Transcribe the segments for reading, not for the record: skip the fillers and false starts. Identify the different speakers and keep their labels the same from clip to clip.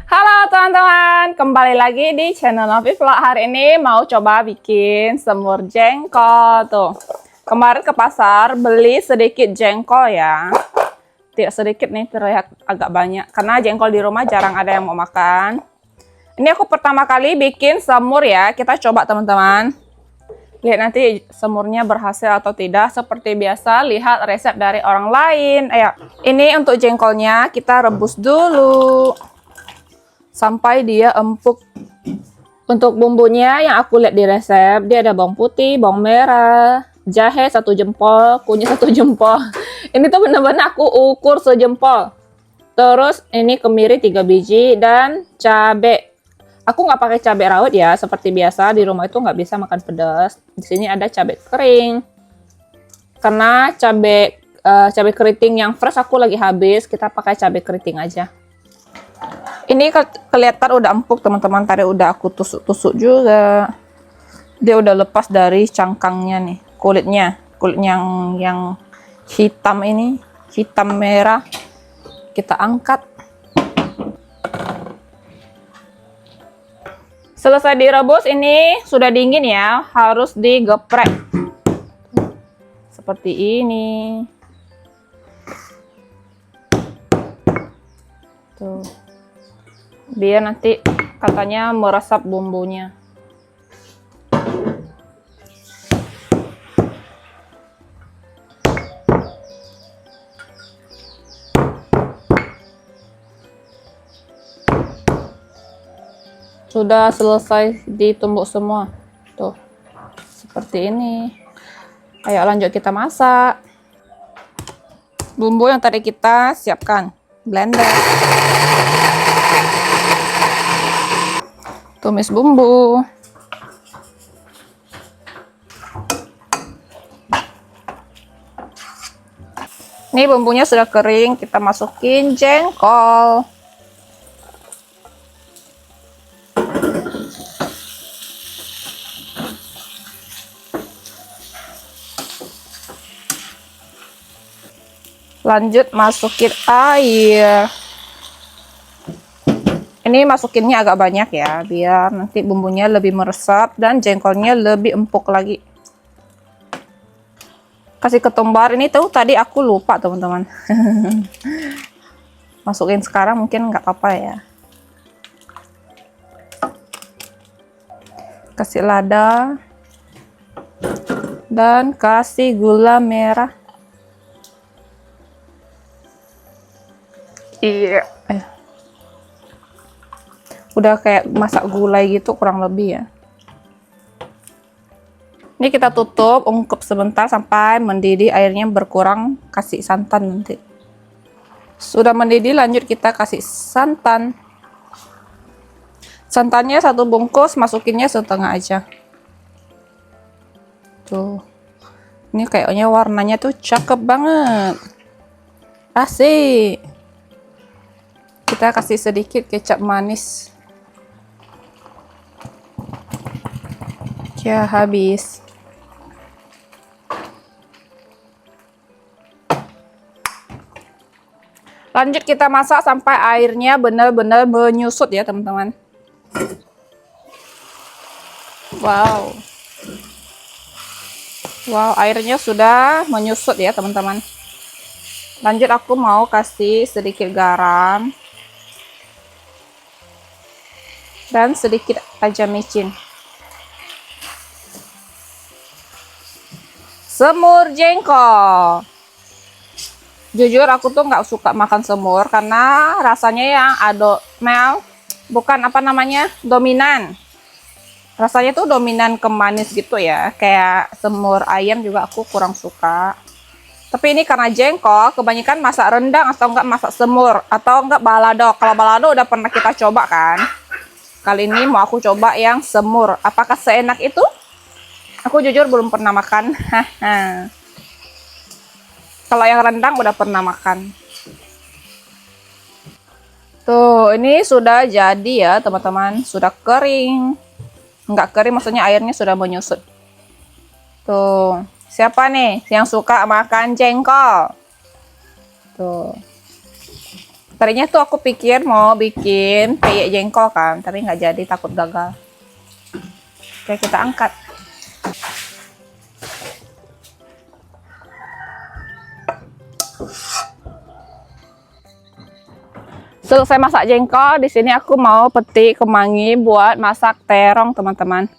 Speaker 1: Halo teman-teman, kembali lagi di channel Novi Vlog. Hari ini mau coba bikin semur jengkol tuh. Kemarin ke pasar beli sedikit jengkol ya. Tidak sedikit nih, terlihat agak banyak. Karena jengkol di rumah jarang ada yang mau makan. Ini aku pertama kali bikin semur ya. Kita coba teman-teman. Lihat nanti semurnya berhasil atau tidak. Seperti biasa, lihat resep dari orang lain. Ayo, ini untuk jengkolnya kita rebus dulu sampai dia empuk. Untuk bumbunya yang aku lihat di resep, dia ada bawang putih, bawang merah, jahe 1 jempol, kunyit 1 jempol. Ini tuh bener-bener aku ukur sejempol. Terus ini kemiri 3 biji dan cabai. Aku nggak pakai cabai rawit ya, seperti biasa di rumah itu nggak bisa makan pedas. Di sini ada cabai kering. Karena cabai keriting yang fresh aku lagi habis, kita pakai cabai keriting aja. Ini kelihatan udah empuk teman-teman, tadi udah aku tusuk-tusuk juga. Dia udah lepas dari cangkangnya nih, kulitnya yang hitam ini, hitam merah. Kita angkat. Selesai direbus, ini sudah dingin ya, harus digeprek. Seperti ini. Tuh. Biar nanti katanya meresap bumbunya. Sudah selesai ditumbuk semua. Tuh. Seperti ini. Ayo lanjut kita masak. Bumbu yang tadi kita siapkan. Blender. Tumis bumbu. Ini bumbunya sudah kering, kita masukin jengkol. Lanjut masukin air. Ini masukinnya agak banyak ya, biar nanti bumbunya lebih meresap dan jengkolnya lebih empuk lagi. Kasih ketumbar, ini tuh tadi aku lupa teman-teman. Masukin sekarang mungkin nggak apa-apa ya. Kasih lada. Dan kasih gula merah. Iya. Udah kayak masak gulai gitu kurang lebih ya. Ini kita tutup, ungkep sebentar sampai mendidih, airnya berkurang, kasih santan nanti. Sudah mendidih, lanjut kita kasih santan. Santannya 1 bungkus, masukinnya setengah aja. Tuh. Ini kayaknya warnanya tuh cakep banget. Asik. Kita kasih sedikit kecap manis. Ya, habis. Lanjut kita masak sampai airnya benar-benar menyusut ya teman-teman. Wow. Wow, airnya sudah menyusut ya teman-teman. Lanjut aku mau kasih sedikit garam. Dan sedikit aja micin. Semur jengkol. Jujur aku tuh nggak suka makan semur karena rasanya yang bukan apa namanya, dominan. Rasanya tuh dominan ke manis gitu ya, kayak semur ayam juga aku kurang suka. Tapi ini karena jengkol, kebanyakan masak rendang atau enggak masak semur atau enggak balado. Kalau balado udah pernah kita coba kan. Kali ini mau aku coba yang semur. Apakah seenak itu? Aku jujur belum pernah makan. Kalau yang rendang udah pernah makan. Tuh, ini sudah jadi ya teman-teman. Sudah kering. Enggak kering, maksudnya airnya sudah menyusut. Tuh, siapa nih yang suka makan jengkol? Tuh. Tadinya tuh aku pikir mau bikin peyek jengkol kan, tapi nggak jadi, takut gagal. Oke, kita angkat. Selesai masak jengkol, di sini aku mau petik kemangi buat masak terong, teman-teman.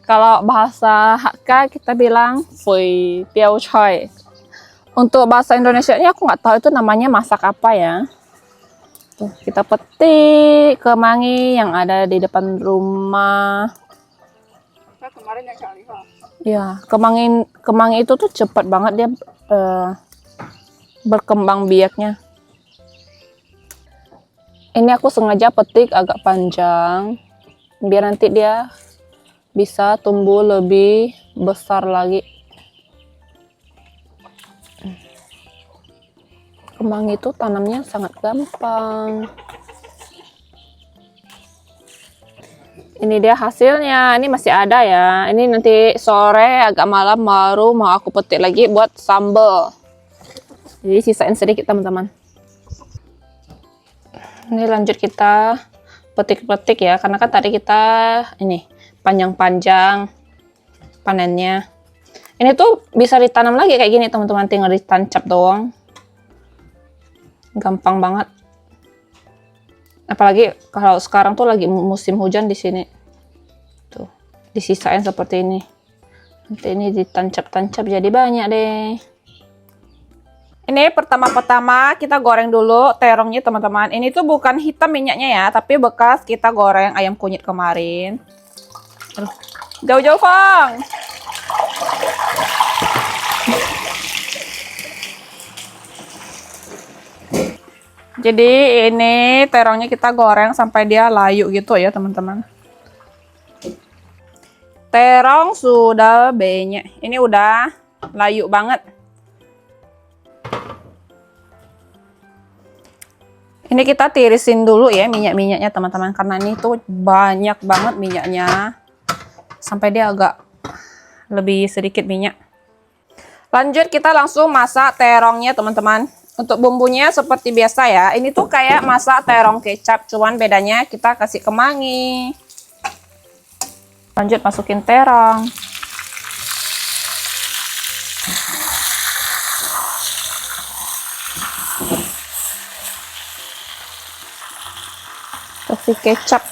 Speaker 1: Kalau bahasa Hakka kita bilang Fui Piao Choy. Untuk bahasa Indonesia-nya aku nggak tahu itu namanya masak apa ya. Tuh, kita petik kemangi yang ada di depan rumah. Ya, kemangi itu tuh cepat banget dia berkembang biaknya. Ini aku sengaja petik agak panjang biar nanti dia bisa tumbuh lebih besar lagi. Kemangi itu tanamnya sangat gampang. Ini dia hasilnya. Ini masih ada ya. Ini nanti sore agak malam baru mau aku petik lagi buat sambal. Jadi sisain sedikit, teman-teman. Ini lanjut kita petik-petik ya, karena kan tadi kita ini panjang-panjang panennya. Ini tuh bisa ditanam lagi kayak gini, teman-teman, tinggal ditancap doang. Gampang banget. Apalagi kalau sekarang tuh lagi musim hujan di sini. Tuh, disisain seperti ini. Nanti ini ditancap-tancap jadi banyak deh. Ini pertama-tama kita goreng dulu terongnya, teman-teman. Ini tuh bukan hitam minyaknya ya, tapi bekas kita goreng ayam kunyit kemarin. Aduh, jauh-jauh, Fang. Jadi ini terongnya kita goreng sampai dia layu gitu ya, teman-teman. Terong sudah banyak. Ini udah layu banget. Ini kita tirisin dulu ya minyak-minyaknya, teman-teman, karena ini tuh banyak banget minyaknya. Sampai dia agak lebih sedikit minyak. Lanjut kita langsung masak terongnya, teman-teman. Untuk bumbunya seperti biasa ya. Ini tuh kayak masak terong kecap, cuman bedanya kita kasih kemangi. Lanjut masukin terong. Kasih kecap.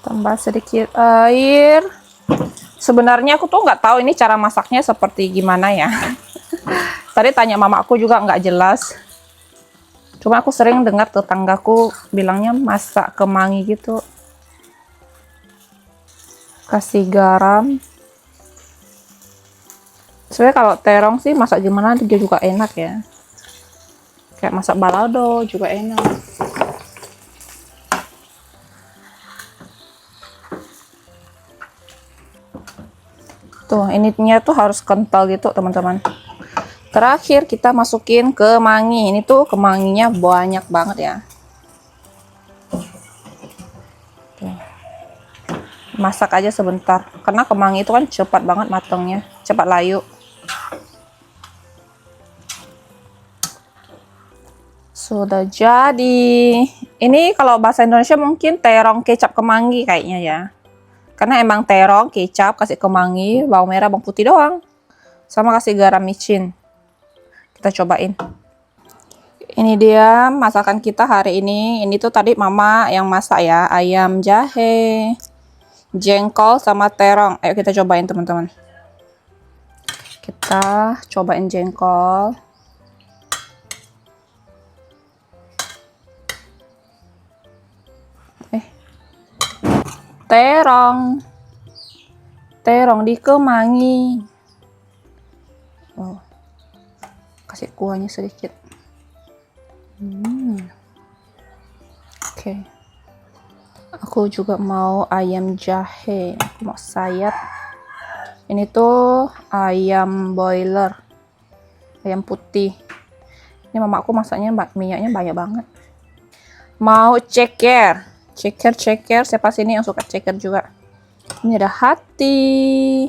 Speaker 1: Tambah sedikit air. Sebenarnya aku tuh nggak tahu ini cara masaknya seperti gimana ya. Tadi tanya mamaku juga nggak jelas. Cuma aku sering dengar tetanggaku bilangnya masak kemangi gitu. Kasih garam. Sebenarnya kalau terong sih masak gimana dia juga enak ya. Kayak masak balado juga enak. Tuh, ininya tuh harus kental gitu, teman-teman. Terakhir kita masukin kemangi. Ini tuh kemanginya banyak banget ya. Tuh. Masak aja sebentar, karena kemangi itu kan cepat banget matangnya, cepat layu. Sudah jadi. Ini kalau bahasa Indonesia mungkin terong kecap kemangi kayaknya ya. Karena emang terong, kecap, kasih kemangi, bawang merah, bawang putih doang. Sama kasih garam micin. Kita cobain. Ini dia masakan kita hari ini. Ini tuh tadi mama yang masak ya, ayam jahe, jengkol sama terong. Ayo kita cobain, teman-teman. Kita cobain jengkol. Terong di kemangi. Oh, kasih kuahnya sedikit. Oke. Aku juga mau ayam jahe. Aku mau sayat. Ini tuh ayam boiler, ayam putih. Ini mamaku masaknya minyaknya banyak banget. Mau ceker. Ceker. Siapa sini yang suka ceker juga? Ini ada hati.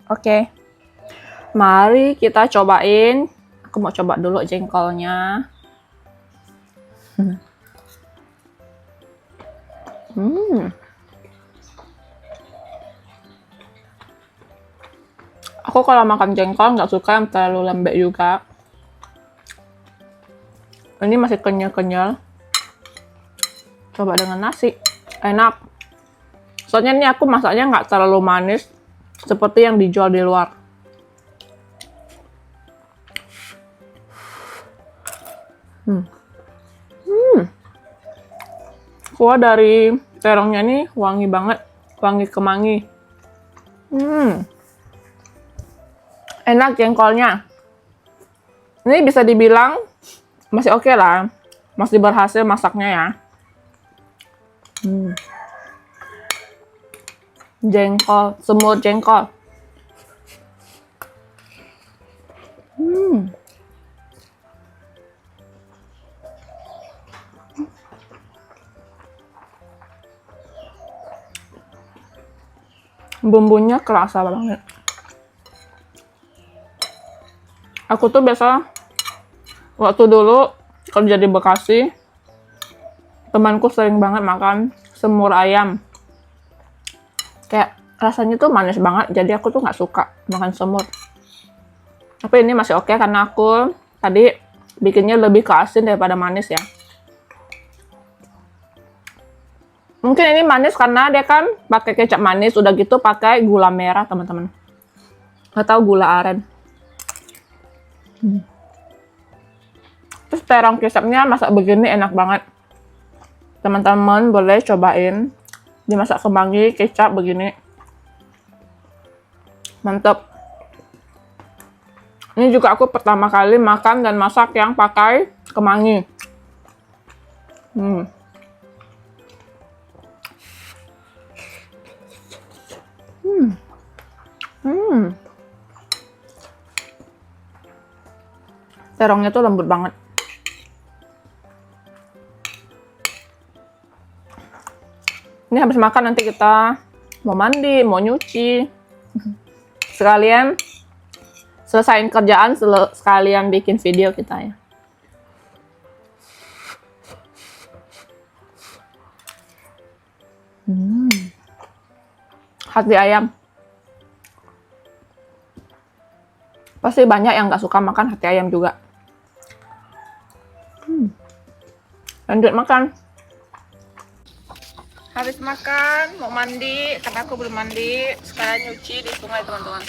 Speaker 1: Oke. Mari kita cobain. Aku mau coba dulu jengkolnya. Aku kalau makan jengkol nggak suka yang terlalu lembek juga. Ini masih kenyal-kenyal. Coba dengan nasi, enak. Soalnya ini aku masaknya nggak terlalu manis, seperti yang dijual di luar. Kuah dari terongnya ini wangi banget, wangi kemangi. Enak jengkolnya. Ini bisa dibilang masih oke lah, masih berhasil masaknya ya. Jengkol, semur jengkol. Bumbunya kerasa banget. Aku tuh biasa waktu dulu kerja di Bekasi, temanku sering banget makan semur ayam. Kayak rasanya tuh manis banget, jadi aku tuh nggak suka makan semur. Tapi ini masih oke karena aku tadi bikinnya lebih ke asin daripada manis ya. Mungkin ini manis karena dia kan pakai kecap manis, udah gitu pakai gula merah teman-teman. Atau gula aren. Terus terong kecapnya masak begini enak banget. Teman-teman boleh cobain dimasak kemangi kecap begini. Mantap. Ini juga aku pertama kali makan dan masak yang pakai kemangi. Terongnya tuh lembut banget. Ini habis makan nanti kita mau mandi, mau nyuci. Sekalian selesain kerjaan, sekalian bikin video kita ya. Hati ayam. Pasti banyak yang nggak suka makan hati ayam juga. Lanjut makan. Habis makan, mau mandi, karena aku belum mandi. Sekarang nyuci di sungai teman-teman.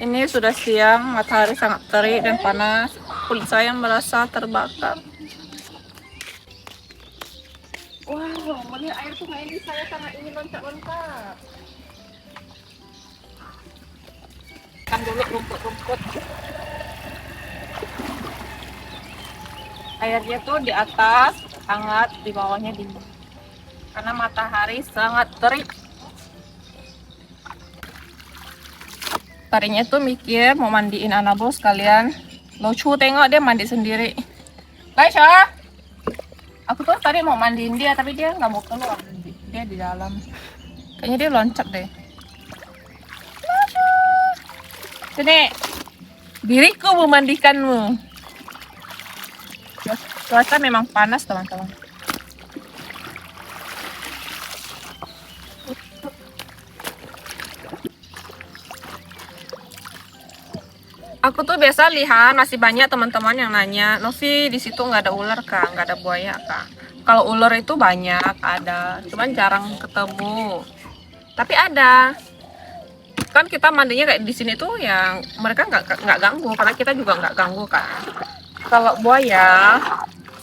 Speaker 1: Ini sudah siang, matahari sangat terik dan panas. Kulit saya merasa terbakar. Wow, melihat air sungai ini saya sangat ingin loncat-loncat. Kan dulu rumput-rumput. Airnya tuh di atas hangat, di bawahnya dingin. Karena matahari sangat terik. Tadinya tuh mikir mau mandiin Anabel sekalian. Lucu tengok dia mandi sendiri. Guys ya, aku tuh tadi mau mandiin dia tapi dia nggak mau keluar. Dia di dalam. Kayaknya dia loncat deh. Lucu. Sini, diriku memandikanmu. Cuaca memang panas teman-teman. Aku tuh biasa lihat masih banyak teman-teman yang nanya, Novi di situ nggak ada ular kak, nggak ada buaya kak. Kalau ular itu banyak ada, cuman jarang ketemu. Tapi ada. Kan kita mandinya kayak di sini tuh yang mereka nggak ganggu, karena kita juga nggak ganggu kan. Kalau buaya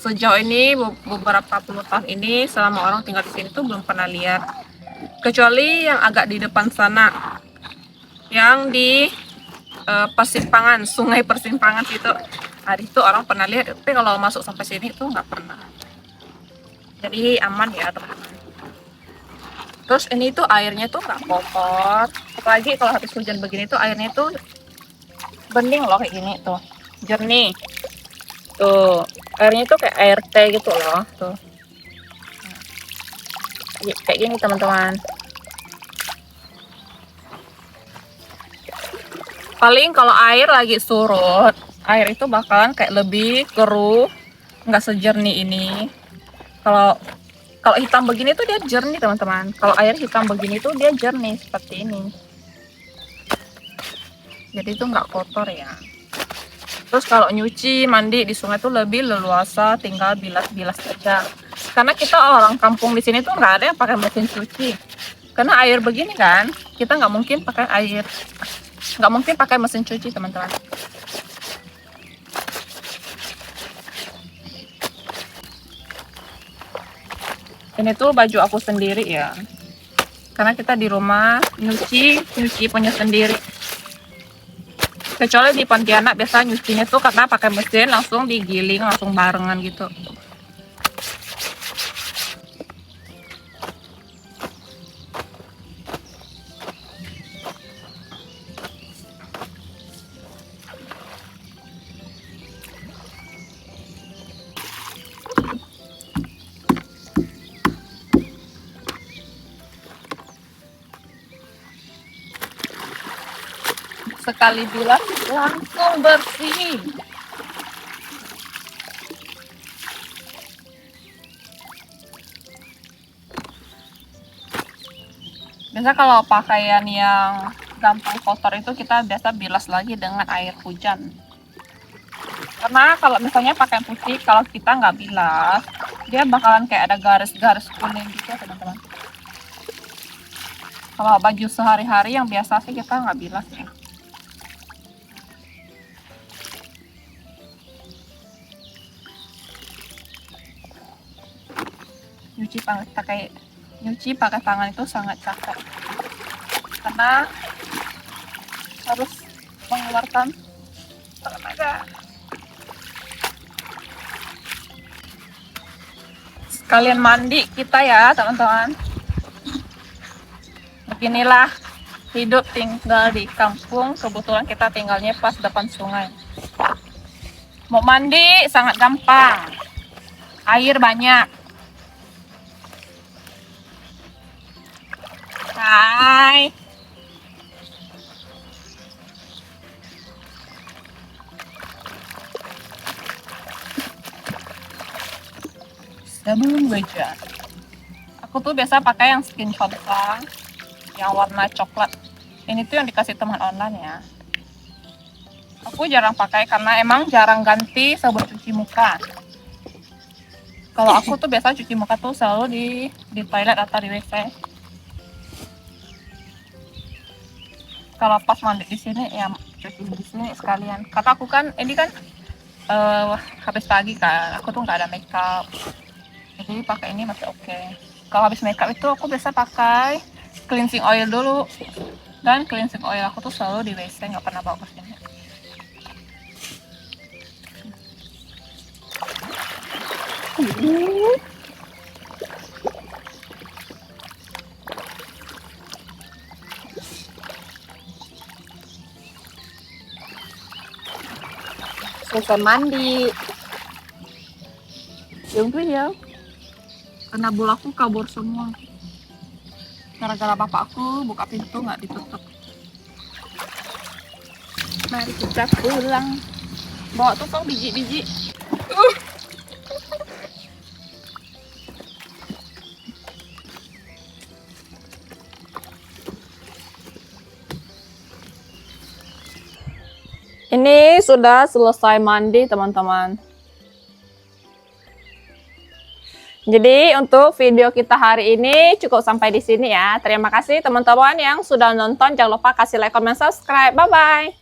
Speaker 1: sejauh ini beberapa puluh tahun ini selama orang tinggal di sini tuh belum pernah lihat, kecuali yang agak di depan sana, yang di persimpangan sungai persimpangan situ. Hari itu orang pernah lihat, tapi kalau masuk sampai sini tuh nggak pernah. Jadi aman ya teman-teman. Terus ini tuh airnya tuh nggak kotor, apalagi kalau habis hujan begini tuh airnya tuh bening loh kayak gini tuh, jernih. Tuh, airnya tuh kayak air teh gitu loh. Tuh. Kayak gini teman-teman. Paling kalau air lagi surut, air itu bakalan kayak lebih keruh, nggak sejernih ini. Kalau hitam begini tuh dia jernih teman-teman. Kalau air hitam begini tuh dia jernih seperti ini. Jadi itu nggak kotor ya. Terus kalau nyuci mandi di sungai tuh lebih leluasa, tinggal bilas-bilas saja. Karena kita orang kampung di sini tuh nggak ada yang pakai mesin cuci. Karena air begini kan, kita nggak mungkin pakai mesin cuci teman-teman. Ini tuh baju aku sendiri ya, karena kita di rumah nyuci punya sendiri. Kecuali di Pontianak biasa nyucinya tuh karena pakai mesin langsung digiling langsung barengan gitu. Sekali bilas langsung bersih. Biasa kalau pakaian yang gampang kotor itu kita biasa bilas lagi dengan air hujan. Karena kalau misalnya pakaian putih, kalau kita nggak bilas, dia bakalan kayak ada garis-garis kuning gitu teman-teman. Kalau baju sehari-hari yang biasa sih kita nggak bilas ya. Nyuci pakai tangan itu sangat capek karena harus mengeluarkan tenaga. Sekalian mandi kita ya teman-teman. Beginilah hidup tinggal di kampung. Kebetulan kita tinggalnya pas depan sungai. Mau mandi sangat gampang, air banyak. Hai. Sabun wajah. Aku tuh biasa pakai yang Skin Contact yang warna coklat. Ini tuh yang dikasih teman online ya. Aku jarang pakai karena emang jarang ganti sabun cuci muka. Kalau aku tuh biasa cuci muka tuh selalu di toilet atau di WC. Kalau pas mandi di sini ya cuci di sini sekalian. Kata aku kan ini kan habis pagi kan, aku tuh nggak ada makeup, jadi pakai ini masih oke. Kalau habis makeup itu aku biasa pakai cleansing oil dulu, dan cleansing oil aku tuh selalu di WC, nggak pernah bawa ke sini. Selesai mandi, tunggu ya, karena bolaku kabur semua gara-gara bapakku buka pintu nggak ditutup. Mari kita pulang, bawa tuh biji-biji. Ini sudah selesai mandi teman-teman. Jadi untuk video kita hari ini cukup sampai di sini ya. Terima kasih teman-teman yang sudah nonton. Jangan lupa kasih like, comment, subscribe. Bye-bye.